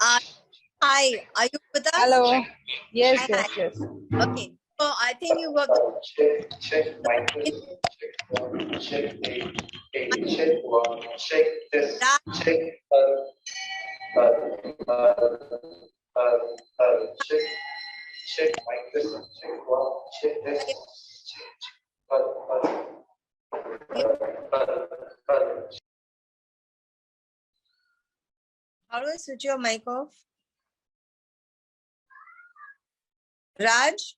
Hi, are you with us? Hello. Yes, Hi, yes, hi. yes. Okay, so I think you got the Check mic. Check one. Check check one. Check this. that. Check check check mic this. Check one. Check this. How do I switch your mic off? Raj,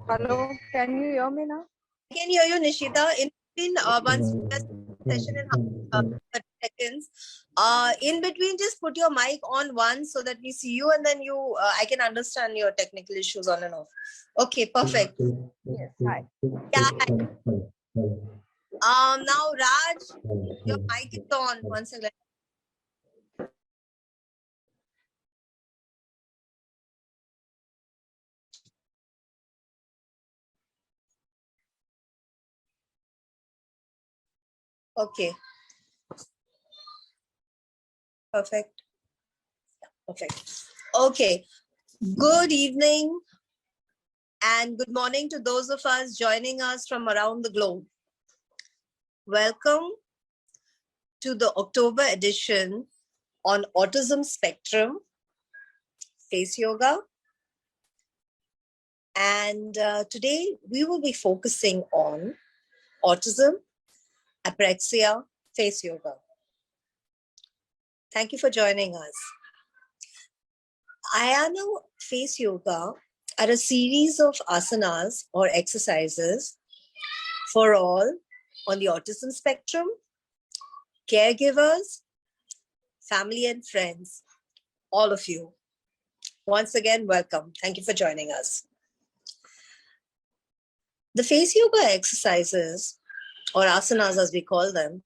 Hello. Can you hear me now? I can hear you, Nishita. In between, once we are session in 30 seconds, in between, just put your mic on once so that we see you, and then I can understand your technical issues on and off. Okay, perfect. Yes. Hi. Yeah. Now Raj, your mic is on. One second. Okay. Perfect. Perfect. Okay. Good evening and good morning to those of us joining us from around the globe. Welcome to the October edition on Autism Spectrum, Face Yoga. And today we will be focusing on Autism Apraxia, Face Yoga. Thank you for joining us. Ayana Face Yoga are a series of asanas or exercises for all on the autism spectrum, caregivers, family and friends, all of you. Once again, welcome. Thank you for joining us. The face yoga exercises, or asanas as we call them,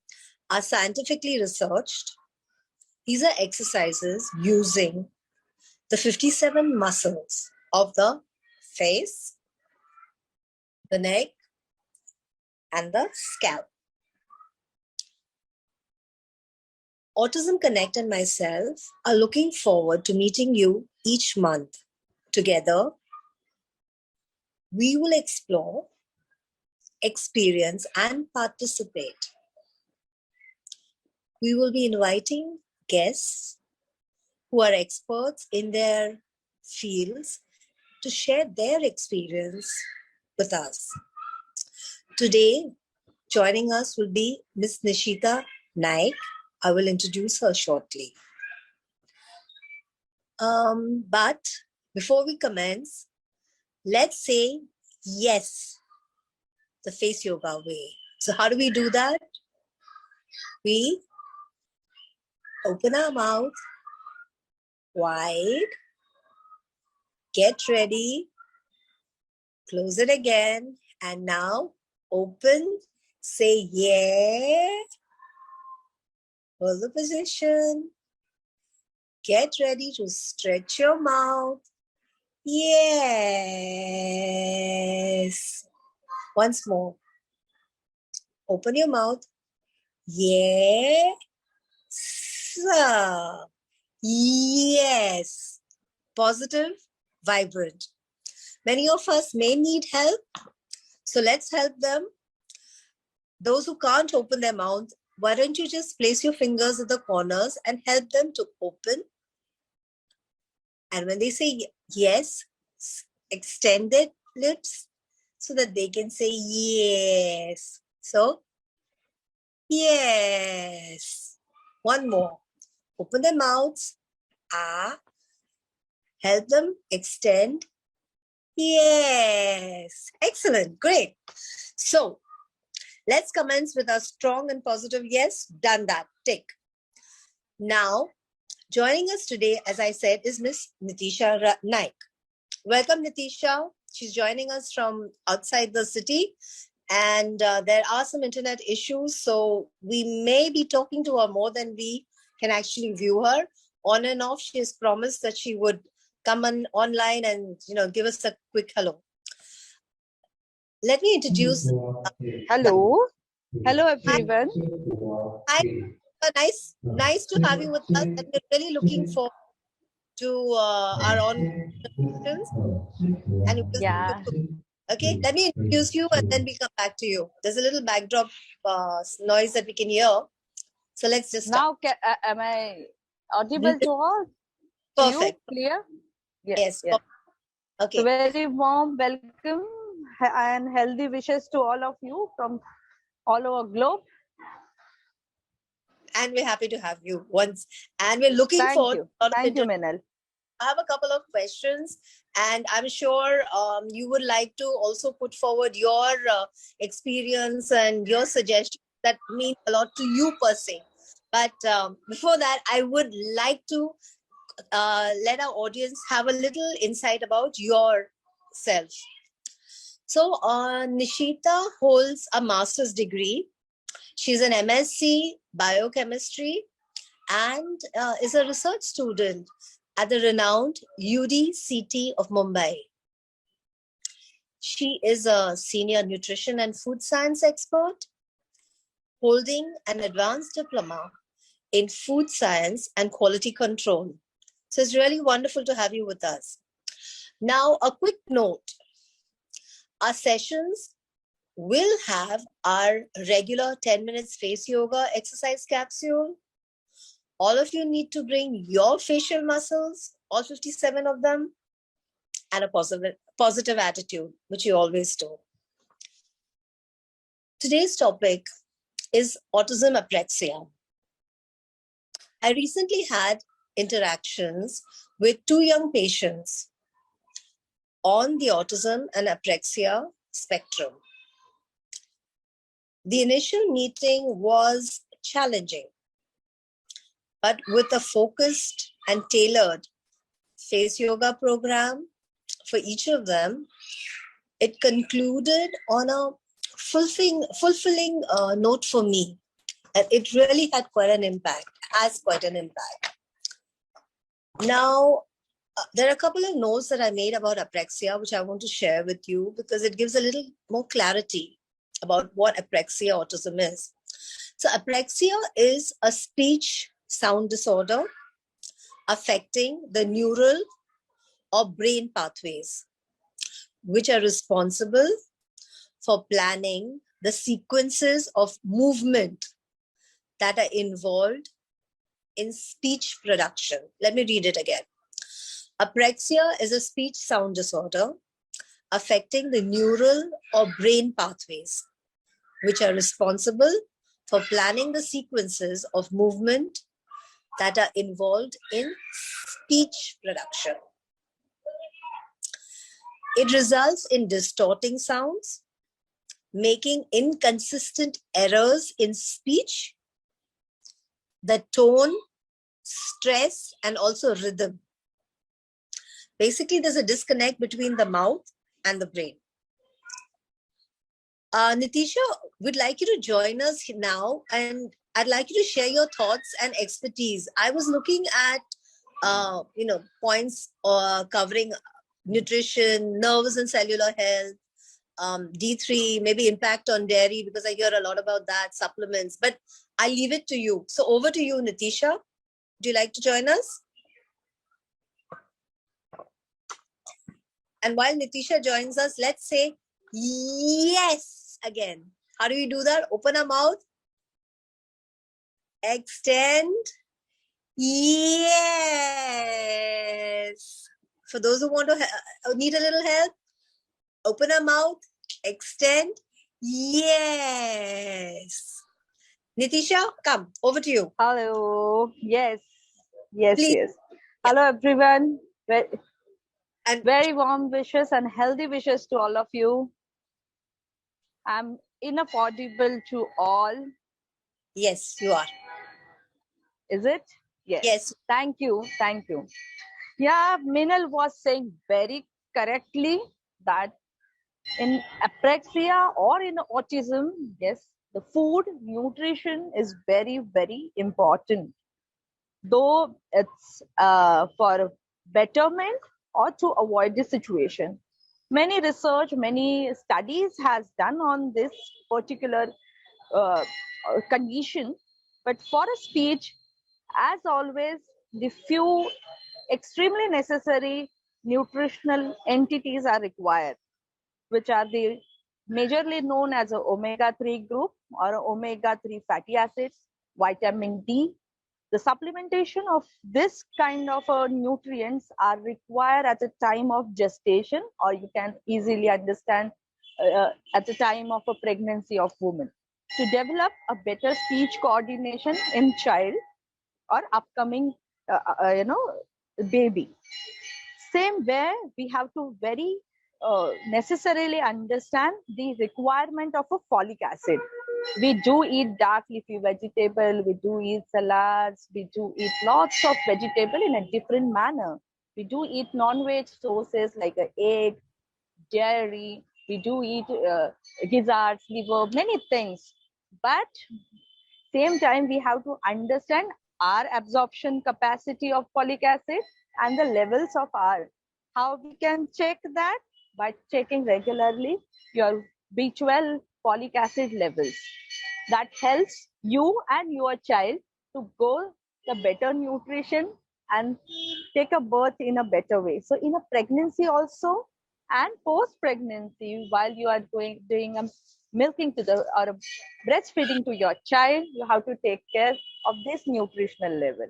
are scientifically researched. These are exercises using the 57 muscles of the face, the neck, and the scalp. Autism Connect and myself are looking forward to meeting you each month. Together, we will explore, experience, and participate. We will be inviting guests who are experts in their fields to share their experience with us. Today, joining us will be Ms. Nishita Naik. I will introduce her shortly. But before we commence, let's say yes, the face yoga way. So how do we do that? We open our mouth wide, get ready, close it again, and now open, say yeah, hold the position, get ready to stretch your mouth, yes. Once more, open your mouth, yes, yes, positive, vibrant. Many of us may need help, so let's help them. Those who can't open their mouth, why don't you just place your fingers at the corners and help them to open? And when they say yes, extend their lips so that they can say yes. So, yes. One more. Open their mouths. Ah. Help them extend. Yes. Excellent. Great. So, let's commence with a strong and positive yes. Done that. Tick. Now, joining us today, as I said, is Miss Nitisha Naik. Welcome, Nitisha. She's joining us from outside the city, and there are some internet issues, so we may be talking to her more than we can actually view her. On and off, she has promised that she would come online and give us a quick hello. Let me introduce. Hello. Hello, everyone. Hi. Nice to have you with us, and we're really looking forward to our ongoing discussions. And we'll see you Yeah. soon. Okay, let me introduce you, and then we come back to you. There's a little backdrop noise that we can hear, so let's just start. Now, am I audible to all? To you? Perfect. Clear? Yes. Yes. Yes. So Okay. very warm welcome and healthy wishes to all of you from all over globe. And we're happy to have you once, and we're looking Thank forward you. to a lot of Thank you, Minal. I have a couple of questions, and I'm sure you would like to also put forward your experience and your suggestions that mean a lot to you per se. But before that, I would like to let our audience have a little insight about yourself. So, Nishita holds a master's degree. She's an MSc biochemistry and is a research student at the renowned UDCT of Mumbai. She is a senior nutrition and food science expert, holding an advanced diploma in food science and quality control. So it's really wonderful to have you with us. Now, a quick note. Our sessions will have our regular 10 minutes face yoga exercise capsule. All of you need to bring your facial muscles, all 57 of them, and a positive attitude, which you always do. Today's topic is autism apraxia. I recently had interactions with 2 young patients on the autism and apraxia spectrum. The initial meeting was challenging, but with a focused and tailored face yoga program for each of them, it concluded on a fulfilling note for me. And it really had quite an impact, has quite an impact. Now, there are a couple of notes that I made about apraxia, which I want to share with you because it gives a little more clarity about what apraxia autism is. So apraxia is a speech sound disorder affecting the neural or brain pathways, which are responsible for planning the sequences of movement that are involved in speech production. Let me read it again. Apraxia is a speech sound disorder affecting the neural or brain pathways, which are responsible for planning the sequences of movement that are involved in speech production. It results in distorting sounds, making inconsistent errors in speech, the tone, stress, and also rhythm. Basically, there's a disconnect between the mouth and the brain. Nitisha, we'd like you to join us now, and I'd like you to share your thoughts and expertise. I was looking at, points covering nutrition, nervous and cellular health, D3, maybe impact on dairy, because I hear a lot about that, supplements, but I leave it to you. So over to you, Nitisha. Would you like to join us? And while Nitisha joins us, let's say yes again. How do we do that? Open our mouth. Extend. Yes. For those who want to need a little help, open our mouth. Extend. Yes. Nitisha, come. Over to you. Hello. Yes. Yes. Please. Yes. Hello, everyone. And very warm wishes and healthy wishes to all of you. I'm enough audible to all. yes, you are. Is it? Yes. Yes. Thank you. Thank you. Yeah, Minal was saying very correctly that in apraxia or in autism, yes, the food, nutrition is very, very important. Though it's for betterment or to avoid the situation. Many research, many studies has done on this particular condition, But for a speech, as always, the few extremely necessary nutritional entities are required, which are the majorly known as a omega-3 group or omega-3 fatty acids, vitamin D. The supplementation of this kind of nutrients are required at the time of gestation, or you can easily understand at the time of a pregnancy of women, to develop a better speech coordination in child or upcoming baby. Same way, we have to very necessarily understand the requirement of a folic acid. We do eat dark leafy vegetable, we do eat salads, we do eat lots of vegetable in a different manner. We do eat non-veg sources like egg, dairy, we do eat gizzards, liver, many things. But same time, we have to understand our absorption capacity of folic acid and the levels of our. How we can check that? By checking regularly your B12 folic acid levels. That helps you and your child to go the better nutrition and take a birth in a better way. So in a pregnancy also, and post pregnancy, while you are doing a milking to the or a breastfeeding to your child, you have to take care of this nutritional level.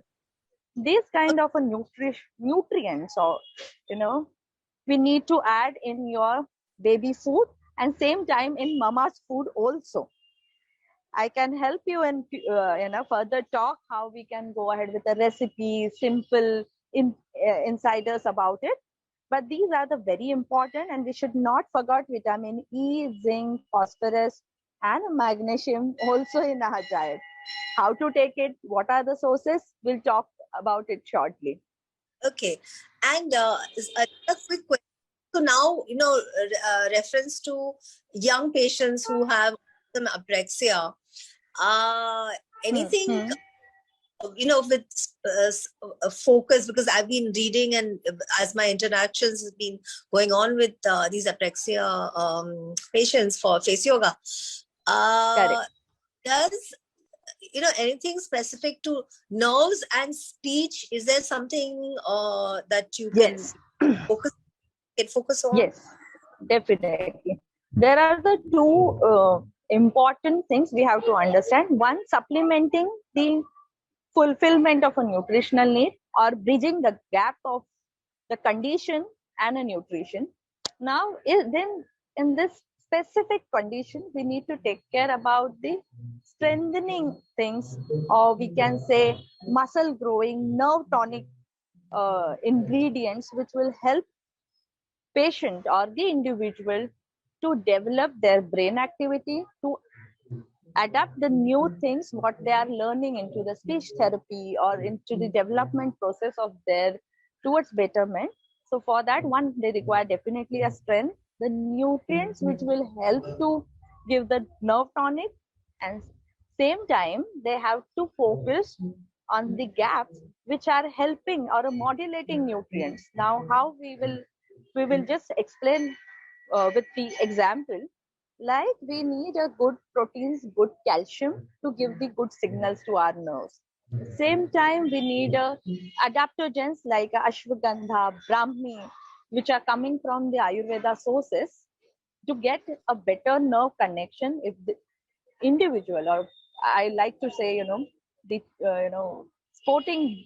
These kind of a nutrients, or we need to add in your baby food, and same time in mama's food also. I can help you in further talk how we can go ahead with the recipe, simple insiders about it. But these are the very important, and we should not forget vitamin E, zinc, phosphorus, and magnesium also in our diet. How to take it? What are the sources? We'll talk about it shortly. Okay. And a quick question. So now, reference to young patients who have some apraxia, anything, with focus, because I've been reading and as my interactions has been going on with these apraxia patients for face yoga, Correct. does anything specific to nerves and speech? Is there something that you can Yes. focus on? Yes, definitely. There are the two important things we have to understand. One, supplementing the fulfillment of a nutritional need, or bridging the gap of the condition and a nutrition. Now, then in this specific condition, we need to take care about the strengthening things, or we can say muscle growing, nerve tonic ingredients, which will help patient or the individual to develop their brain activity, to adapt the new things what they are learning into the speech therapy or into the development process of their towards betterment. So for that one, they require definitely a strength, the nutrients which will help to give the nerve tonic, and same time they have to focus on the gaps which are helping or modulating nutrients. Now how we will just explain with the example, like we need a good proteins, good calcium to give the good signals to our nerves. Same time, we need adaptogens like ashwagandha, brahmi, which are coming from the Ayurveda sources to get a better nerve connection. If the individual, or I like to say, the sporting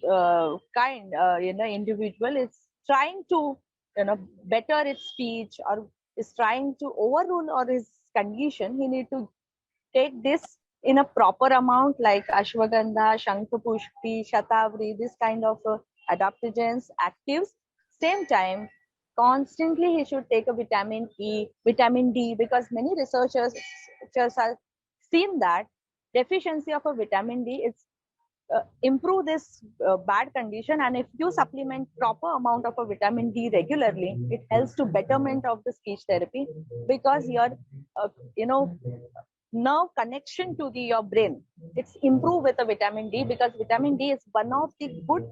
kind, individual is trying to better its speech, or is trying to overrule or his condition, he need to take this in a proper amount like ashwagandha, shankhapushpi, shatavari, this kind of adaptogens, actives. Same time, constantly he should take a vitamin E, vitamin D, because many researchers have seen that deficiency of a vitamin D is improve this bad condition, and if you supplement proper amount of a vitamin D regularly, it helps to betterment of the speech therapy, because your uh, you know nerve connection to your brain, it's improved with the vitamin D, because vitamin D is one of the good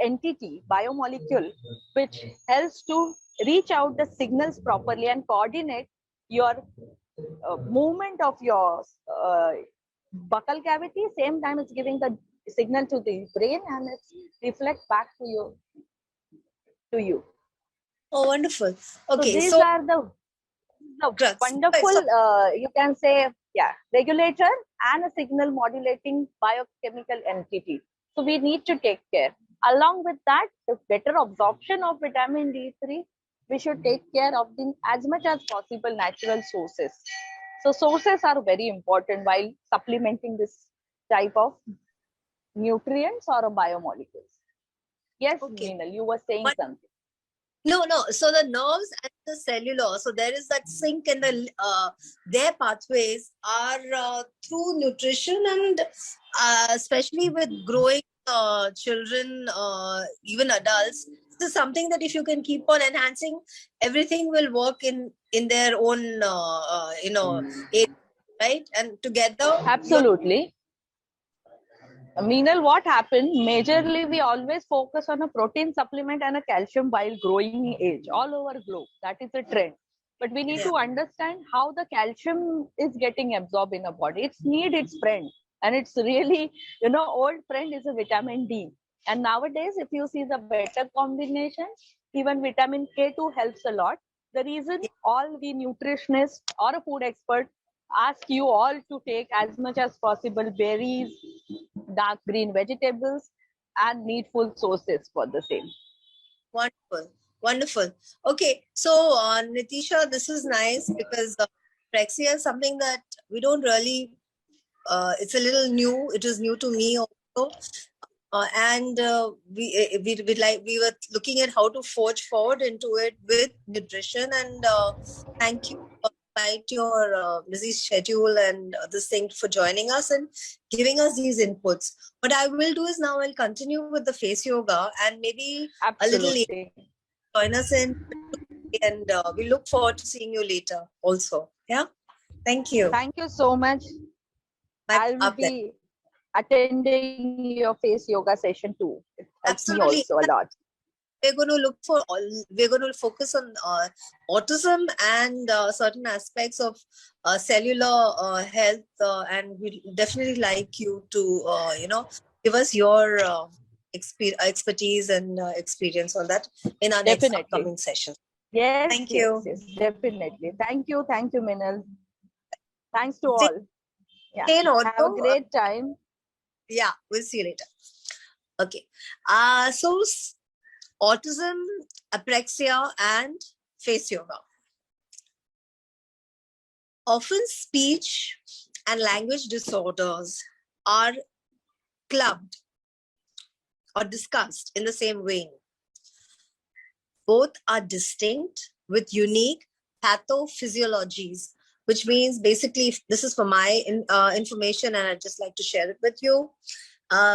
entity biomolecule which helps to reach out the signals properly and coordinate your movement of your buccal cavity, same time it's giving the signal to the brain and it's reflect back to you. Oh, wonderful. So Okay, these so are the drugs. wonderful, So, you can say, yeah, regulator and a signal modulating biochemical entity. So we need to take care. Along with that, the better absorption of vitamin D3, we should take care of the as much as possible natural sources. So sources are very important while supplementing this type of nutrients or biomolecules. Yes, okay. Meenal, you were saying something. No. So the nerves and the cellular, so there is that sync in their pathways are through nutrition and especially with growing children, even adults. This is something that if you can keep on enhancing, everything will work in their own, area, right? And together, you're Absolutely. Meenal, what happened? Majorly, we always focus on a protein supplement and a calcium while growing age all over globe. That is a trend. But we need yeah, to understand how the calcium is getting absorbed in a body. It's need its friend, and it's really, old friend is a vitamin D. And nowadays, if you see the better combination, even vitamin K2 helps a lot. The reason all the nutritionists or a food expert ask you all to take as much as possible berries, dark green vegetables, and needful sources for the same. wonderful, wonderful. Okay, so Nitisha, this is nice because Prexia is something that we don't really. It's a little new. It is new to me also, and we were looking at how to forge forward into it with nutrition. And thank you despite your busy schedule and this thing for joining us and giving us these inputs. What I will do is now I'll continue with the face yoga and maybe a little later Absolutely. join us in, and we look forward to seeing you later also. Yeah, thank you. Thank you so much. I will Our pleasure. be attending your face yoga session too. It helps me Absolutely. also a lot. We're going to we're going to focus on autism and certain aspects of cellular health, and we definitely like you to give us your expertise and experience on that in our next Definitely. upcoming session. Yes, Thank yes, you. yes, definitely. Thank you, Minal. Thanks to Stay all. Yeah. in Have a audio. great time. Yeah, we'll see you later. Okay. So autism, apraxia, and face yoga. Often speech and language disorders are clubbed or discussed in the same vein. Both are distinct with unique pathophysiologies, which means basically, this is for my information and I'd just like to share it with you.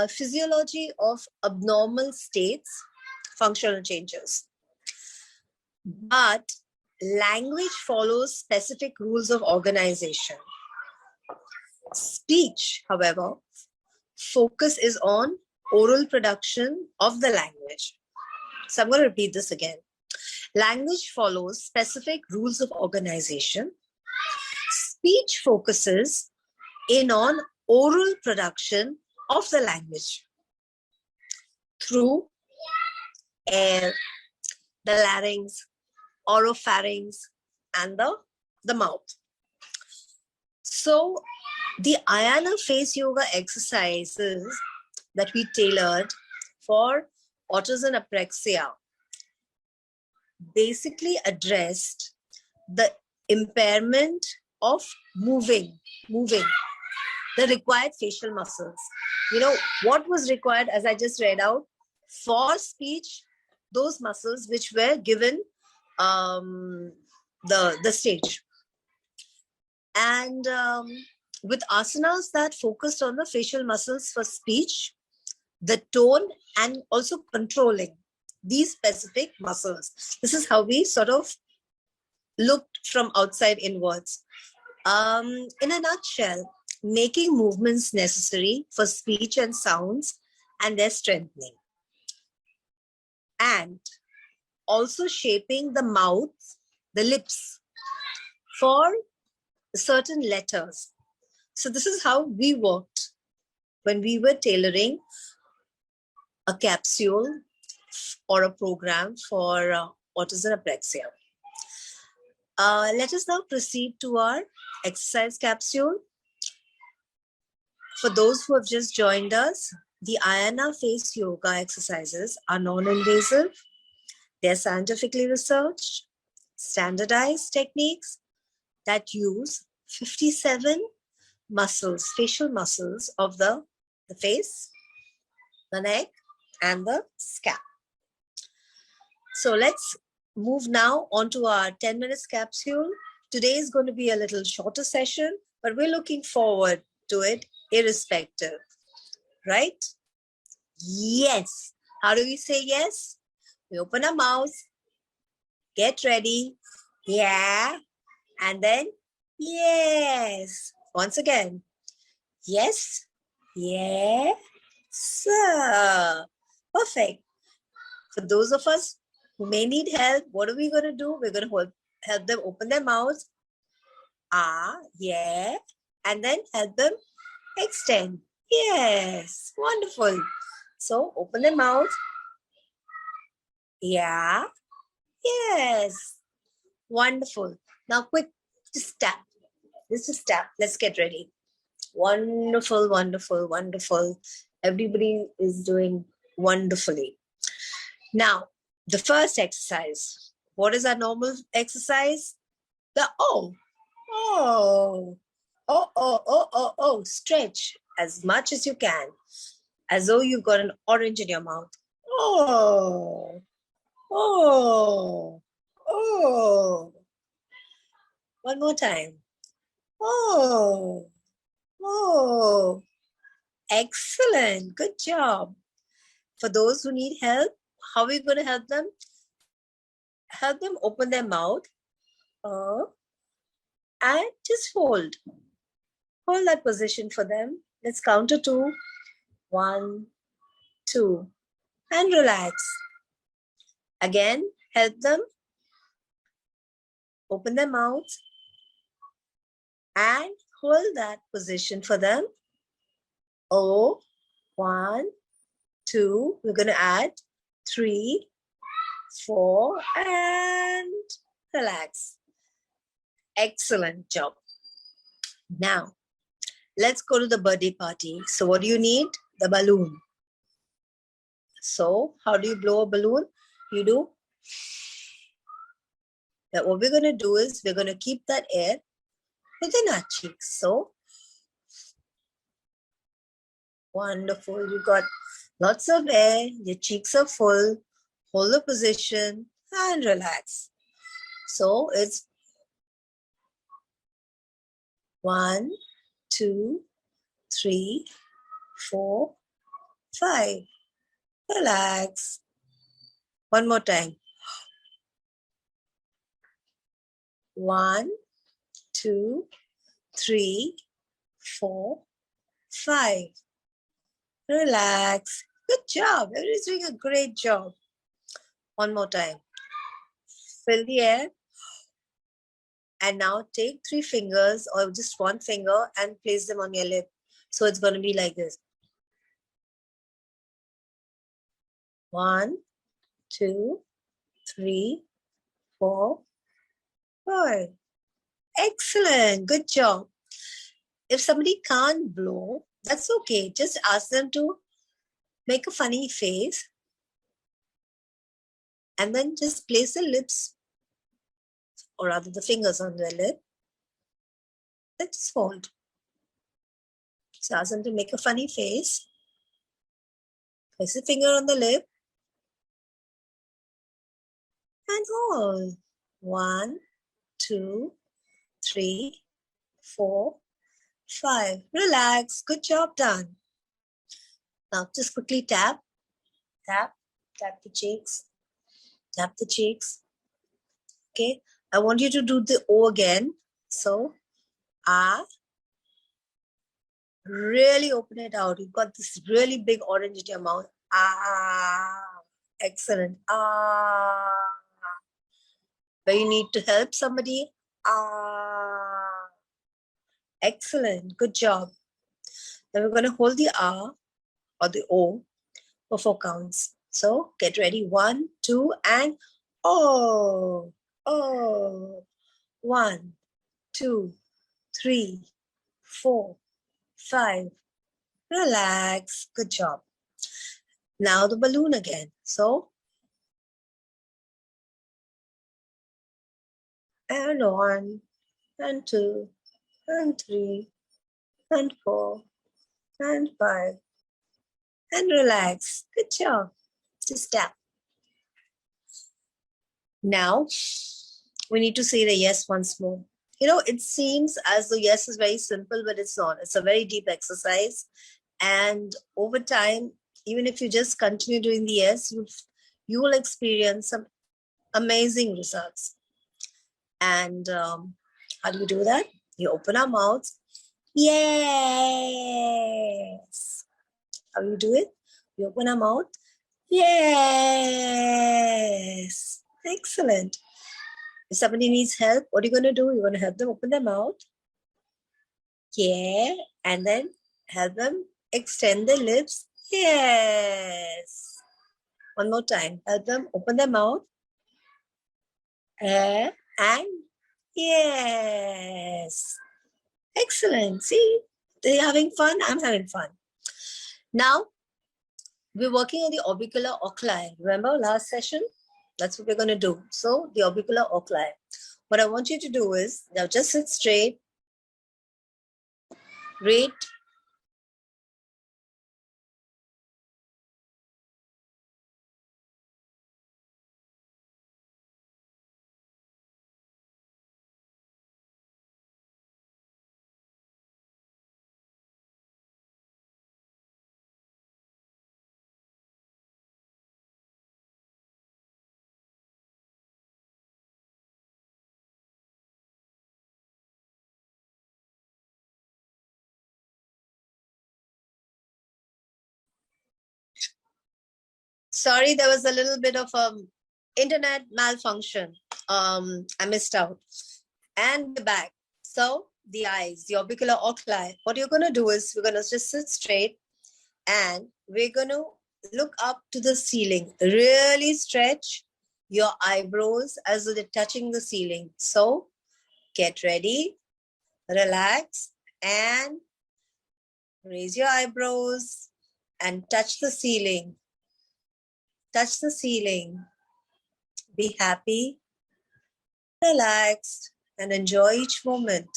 Physiology of abnormal states, functional changes. But language follows specific rules of organization. Speech, however, focus is on oral production of the language. So I'm going to repeat this again. Language follows specific rules of organization. Speech focuses in on oral production of the language through air, the larynx, oropharynx, and the mouth. So the Ayana face yoga exercises that we tailored for autism apraxia basically addressed the impairment of moving the required facial muscles. What was required, as I just read out, for speech, those muscles which were given the stage. And with asanas that focused on the facial muscles for speech, the tone, and also controlling these specific muscles. This is how we sort of looked from outside inwards. In a nutshell, making movements necessary for speech and sounds and their strengthening. And also shaping the mouth, the lips, for certain letters. So this is how we worked when we were tailoring a capsule or a program for autism apraxia. Let us now proceed to our exercise capsule. For those who have just joined us, the Ayana face yoga exercises are non-invasive. They're scientifically researched, standardized techniques that use 57 muscles, facial muscles of the face, the neck, and the scalp. So let's move now on to our 10 minutes capsule. Today is going to be a little shorter session, but we're looking forward to it irrespective, right? Yes. How do we say yes? We open our mouth, get ready, yeah, and then yes. Once again, yes, yes, sir. Perfect. For those of us who may need help, what are we going to do? We're going to help them open their mouths. Yeah. And then help them extend. Yes. Wonderful. So open their mouth. Yeah. Yes. Wonderful. Now quick, just tap. Just tap. Let's get ready. Wonderful, wonderful, wonderful. Everybody is doing wonderfully. Now, the first exercise. What is our normal exercise? The oh. Stretch as much as you can, as though you've got an orange in your mouth. Oh. One more time. Oh. Excellent. Good job. For those who need help, how are we going to help them? Help them open their mouth and just hold. Hold that position for them. Let's count to 2. 1, 2. And relax. Again, help them open their mouth and hold that position for them. 1, 2. We're going to add 3, 4, and relax. Excellent job. Now, let's go to the birthday party. So what do you need? The balloon. So how do you blow a balloon? You do. Now what we're going to do is we're going to keep that air within our cheeks. So wonderful. You got lots of air. Your cheeks are full. Hold the position and relax. So it's 1, 2, 3, 4, 5. Relax. One more time. 1, 2, 3, 4, 5. Relax. Good job. Everybody's doing a great job. One more time. Fill the air. And now take 3 fingers or just 1 finger and place them on your lip. So it's going to be like this. 1, 2, 3, 4, 5. Excellent. Good job. If somebody can't blow, that's okay. Just ask them to make a funny face and then just place the lips, or rather the fingers on their lip. Then just hold. So ask them to make a funny face. Place the finger on the lip and hold. 1, 2, 3, 4, 5. Relax. Good job done. Now just quickly tap, tap, tap the cheeks, tap the cheeks. Okay. I want you to do the O again. So, really open it out. You've got this really big orange in your mouth. Excellent. Where you need to help somebody. Excellent. Good job. Then we're going to hold the R or the O for 4 counts. So get ready. 1, 2, and oh, oh. 1, 2, 3, 4, 5. Relax. Good job. Now the balloon again. So, and 1, and 2, and 3, and 4, and 5. And relax. Good job. Just tap. Now, we need to say the yes once more. You know, it seems as though yes is very simple, but it's not. It's a very deep exercise. And over time, even if you just continue doing the yes, you will experience some amazing results. And how do you do that? You open our mouths. Yes. How do you do it? You open our mouth. Yes. Excellent. If somebody needs help, what are you going to do? You're going to help them open their mouth. Yeah. And then help them extend their lips. Yes. One more time. Help them open their mouth. And yes. Excellent. See, they're having fun. I'm having fun. Now, we're working on the orbicular oculi. Remember last session? That's what we're going to do. So, the orbicular oculi. What I want you to do is, now just sit straight. Rate. Sorry, there was a little bit of internet malfunction. I missed out. And we're back. So the eyes, the orbicular oculi. What you're going to do is we're going to just sit straight and we're going to look up to the ceiling. Really stretch your eyebrows as though they're touching the ceiling. So get ready, relax, and raise your eyebrows and touch the ceiling. Touch the ceiling. Be happy, relaxed, and enjoy each moment.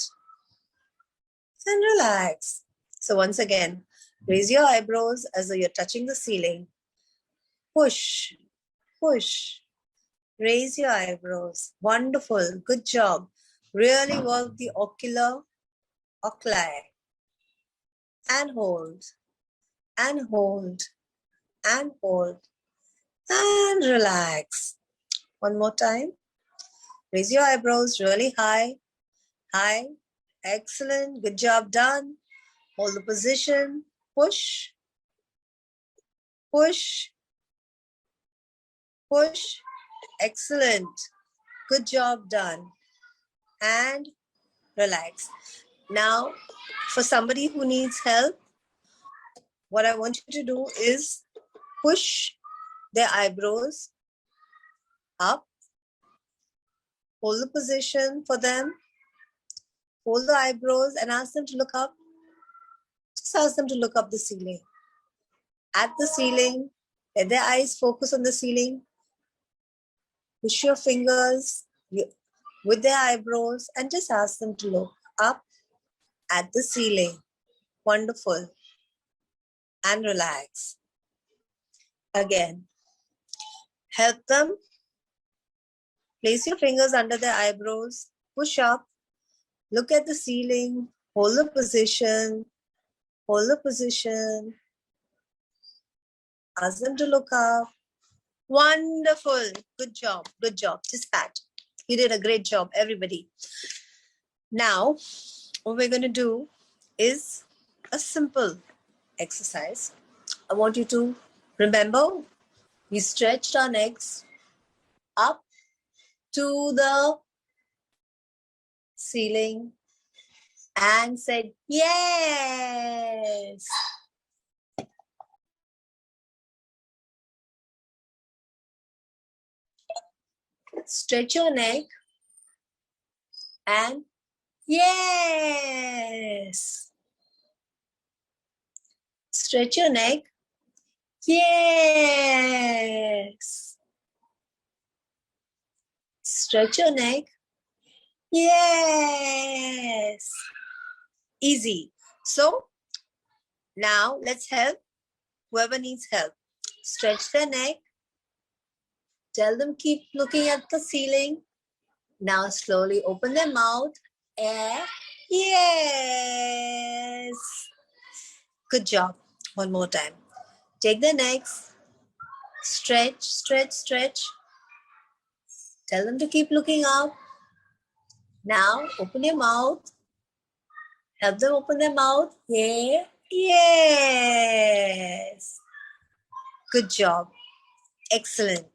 And relax. So once again, raise your eyebrows as though you're touching the ceiling. Push, push. Raise your eyebrows. Wonderful. Good job. Really work the ocular oculi. And hold, and hold, and hold. And relax. One more time. Raise your eyebrows really high. High. Excellent. Good job done. Hold the position. Push. Push. Push. Excellent. Good job done. And relax. Now, for somebody who needs help, what I want you to do is push their eyebrows up. Hold the position for them. Hold the eyebrows and ask them to look up. Just ask them to look up the ceiling. At the ceiling, let their eyes focus on the ceiling. Push your fingers with their eyebrows and just ask them to look up at the ceiling. Wonderful. And relax. Again, help them. Place your fingers under their eyebrows. Push up. Look at the ceiling. Hold the position. Hold the position. Ask them to look up. Wonderful. Good job. Good job. Just pat. You did a great job, everybody. Now, what we're going to do is a simple exercise. I want you to remember we stretched our necks up to the ceiling and said, yes. Stretch your neck and yes. Stretch your neck. Yes. Stretch your neck. Yes. Easy. So now let's help whoever needs help. Stretch their neck. Tell them keep looking at the ceiling. Now slowly open their mouth. And yes. Good job. One more time. Take the necks. Stretch, stretch, stretch. Tell them to keep looking up. Now open your mouth. Help them open their mouth. Yeah. Yes. Good job. Excellent.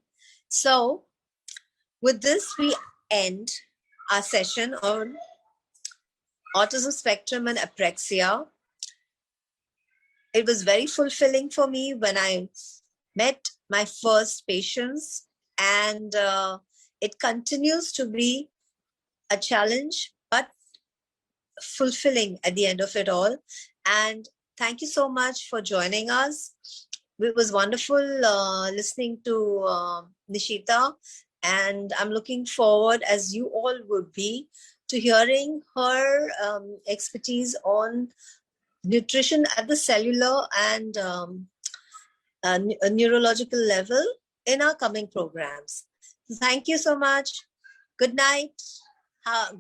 So with this, we end our session on autism spectrum and apraxia. It was very fulfilling for me when I met my first patients, and it continues to be a challenge, but fulfilling at the end of it all. And thank you so much for joining us. It was wonderful listening to Nishita, and I'm looking forward, as you all would be, to hearing her expertise on nutrition at the cellular and a neurological level in our coming programs. Thank you so much. Good night.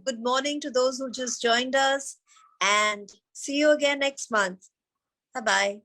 Good morning to those who just joined us, and see you again next month. Bye-bye.